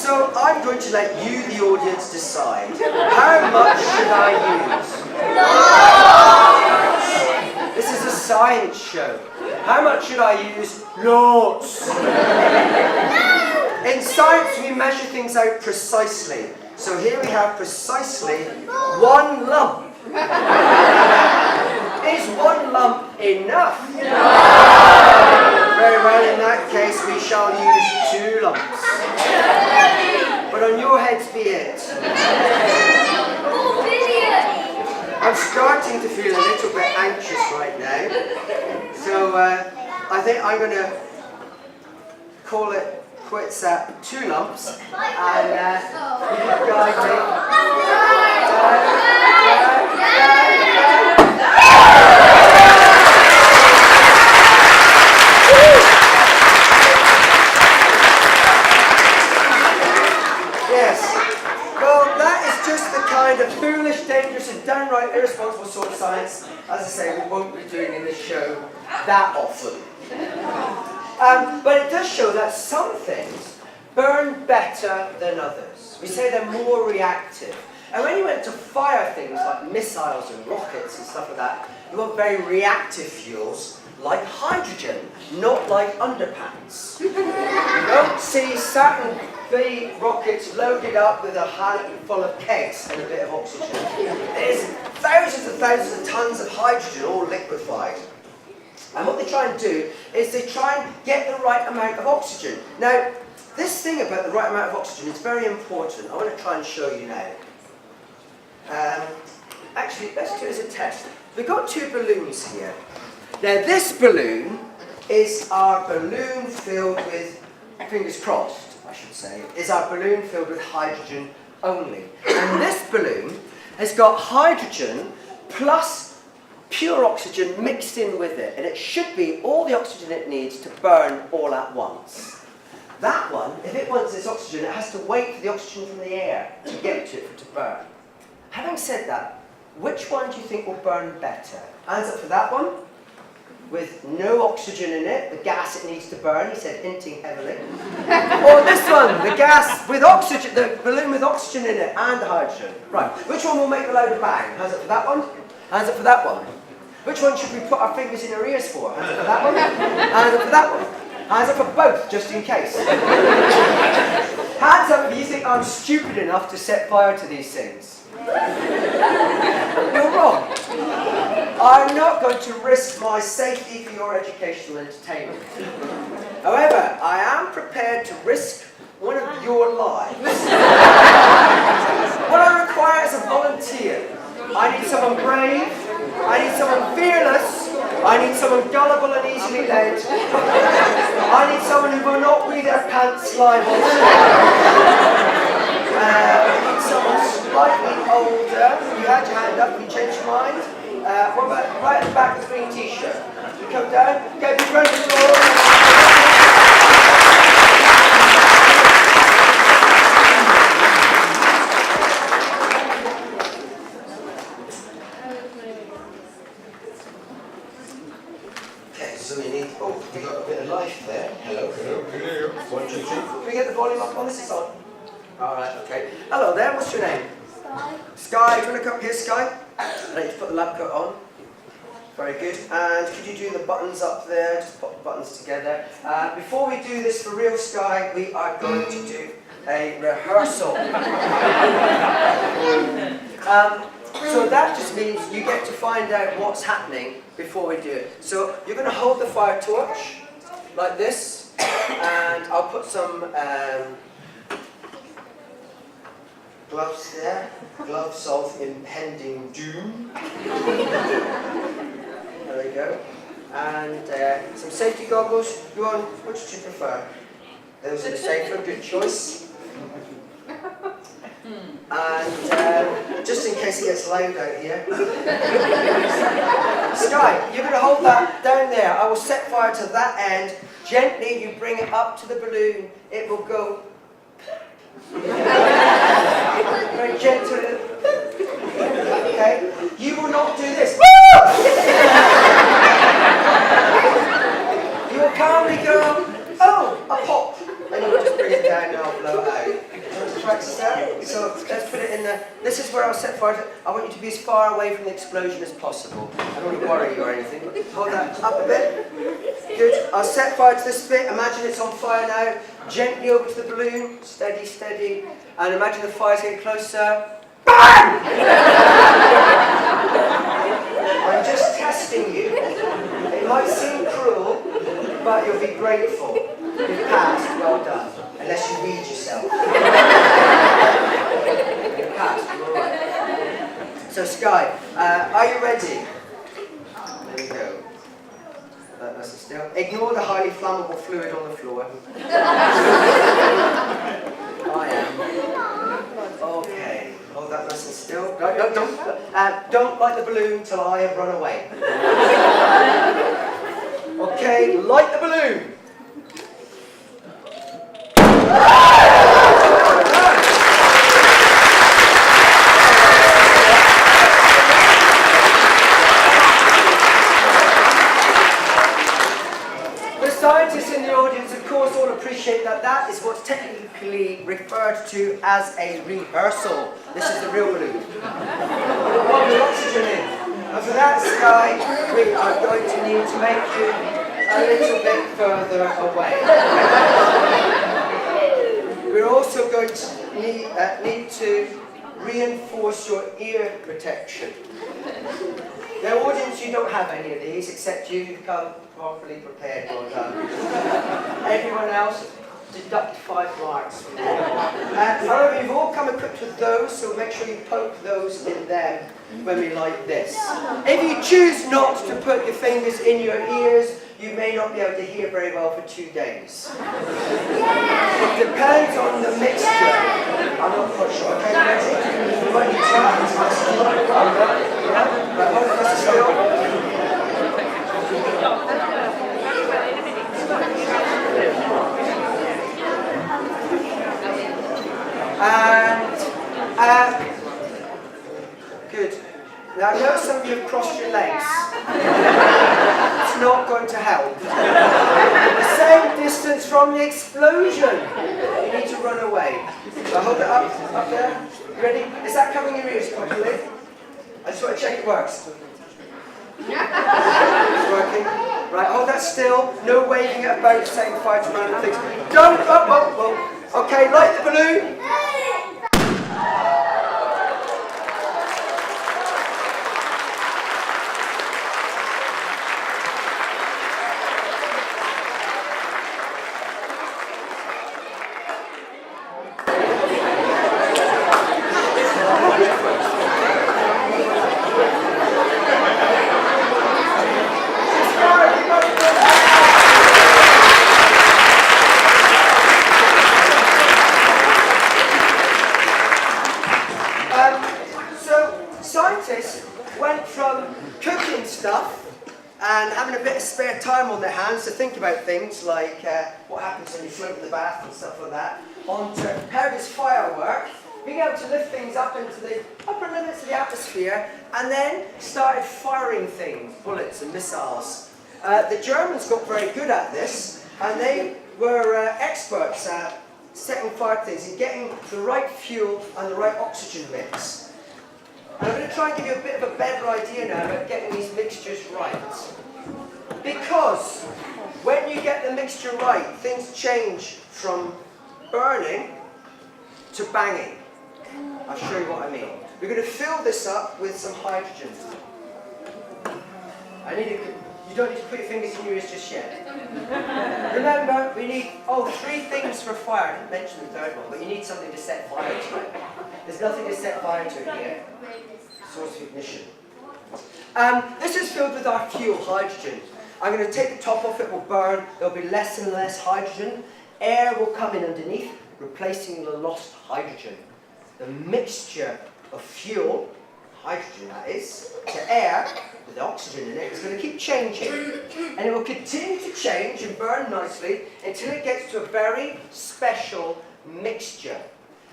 So I'm going to let you, the audience, decide. How much should I use? This is a science show. How much should I use? Lots. In science, we measure things out precisely. So here we have precisely 1 lump. Is 1 lump enough? Very well, in that case, we shall use 2 lumps. But on your heads be it. I'm starting to feel a little bit anxious right now. So I think I'm going to call it quits at 2 lumps. And you guys of foolish, dangerous and downright irresponsible sort of science, as I say, we won't be doing in this show that often. But it does show that some things burn better than others. We say they're more reactive. And when you went to fire things like missiles and rockets and stuff like that, you want very reactive fuels like hydrogen, not like underpants. You don't see Saturn V rockets loaded up with a handful of kegs and a bit of oxygen. There's thousands and thousands of tons of hydrogen all liquefied. And what they try and do is they try and get the right amount of oxygen. Now, this thing about the right amount of oxygen is very important. I want to try and show you now. Actually, let's do it as a test. We've got 2 balloons here. Now this balloon is our balloon filled with, fingers crossed I should say, is our balloon filled with hydrogen only. And this balloon has got hydrogen plus pure oxygen mixed in with it. And it should be all the oxygen it needs to burn all at once. That one, if it wants its oxygen, it has to wait for the oxygen from the air to get to it for it to burn. Having said that, which one do you think will burn better? Hands up for that one. With no oxygen in it, the gas it needs to burn, he said, hinting heavily. Or this one, the gas with oxygen, the balloon with oxygen in it and hydrogen. Right, which one will make the load of bang? Hands up for that one. Hands up for that one. Which one should we put our fingers in our ears for? Hands up for that one. Hands up for that one. Hands up for both, just in case. Hands up if you think I'm stupid enough to set fire to these things. You're wrong. I'm not going to risk my safety for your educational entertainment. However, I am prepared to risk one of your lives. What I require is a volunteer. I need someone brave, I need someone fearless, I need someone gullible and easily led. I need someone who will not wear their pants liable. I need someone slightly older. You had your hand up, you changed your mind. What about right at the back of the green t-shirt? You come down, go to the front of the door. Okay, so we need, oh, we got a bit of life there. Hello, hello, hello. 1, 2, 3. Can we get the volume up on this? It's on. Alright, okay. Hello there, what's your name? Sky. Sky, do you want to come here, Sky? I need to put the lab coat on. Very good. And could you do the buttons up there? Just put the buttons together. Before we do this for real, Sky, we are going to do a rehearsal. So that just means you get to find out what's happening before we do it. So you're going to hold the fire torch like this, and I'll put some gloves there, gloves of impending doom. There we go. And some safety goggles. Go on, which do you prefer? Those are the safer, good choice. And just in case it gets loud out here. Sky, you're going to hold that down there. I will set fire to that end. Gently, you bring it up to the balloon. It will go. Very gentle. Okay? You will not do this. You will calmly go, oh, a pop. And you will just bring it down and I'll blow it out. practice that. So let's put it in there. This is where I'll set fire to. I want you to be as far away from the explosion as possible. I don't want to worry you or anything. Hold that up a bit. Good. I'll set fire to this bit. Imagine it's on fire now. Gently over to the balloon. Steady, steady. And imagine the fire's getting closer. BAM! I'm just testing you. It might seem cruel, but you'll be grateful. You've passed. Well done. Unless you read yourself. You've passed. You're all right. So, Sky, are you ready? There we go. Nice and still. Ignore the highly flammable fluid on the floor. I am. Okay. Hold that nice and still. Don't light the balloon till I have run away. Okay, light the balloon. Scientists in the audience, of course, all appreciate that that is what's technically referred to as a rehearsal. This is the real balloon. One with oxygen in. And for that, Sky, we are going to need to make you a little bit further away. We're also going to need to reinforce your ear protection. Now, audience, you don't have any of these, except you've come properly prepared. Well done. Everyone else, deduct 5 marks from that. However, you've all come equipped with those, so make sure you poke those in them when we light this. If you choose not to put your fingers in your ears, you may not be able to hear very well for 2 days. It depends on the mixture. I'm not quite sure. Okay, ready? Right, you try. Right, hold it nice and still. And good. Now I know some of you have crossed your legs. It's not going to help. The same distance from the explosion. You need to run away. So hold it up there. You ready? Is that covering your ears properly? I just want to check it works. It's working. Right, hold that still. No waving it about, setting fire to random things. Don't. Oh. Okay, light the balloon. Scientists went from cooking stuff and having a bit of spare time on their hands to think about things like what happens when you float in the bath and stuff like that, onto how does fire work, being able to lift things up into the upper limits of the atmosphere, and then started firing things, bullets and missiles. The Germans got very good at this, and they were experts at setting fire to things and getting the right fuel and the right oxygen mix. And I'm going to try and give you a bit of a better idea now about getting these mixtures right. Because when you get the mixture right, things change from burning to banging. I'll show you what I mean. We're going to fill this up with some hydrogen. You don't need to put your fingers in your ears just yet. Remember, we need 3 things for fire. I didn't mention the third one, but you need something to set fire to it. There's nothing to set fire to here. Source of ignition. This is filled with our fuel, hydrogen. I'm going to take the top off, it will burn. There'll be less and less hydrogen. Air will come in underneath, replacing the lost hydrogen. The mixture of fuel, hydrogen that is, to air, with oxygen in it, is going to keep changing. And it will continue to change and burn nicely until it gets to a very special mixture.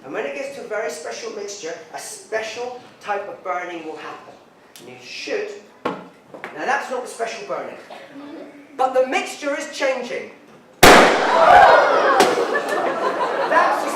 And when it gets to a very special mixture, a special type of burning will happen. And you should. Now that's not the special burning. But the mixture is changing. That's the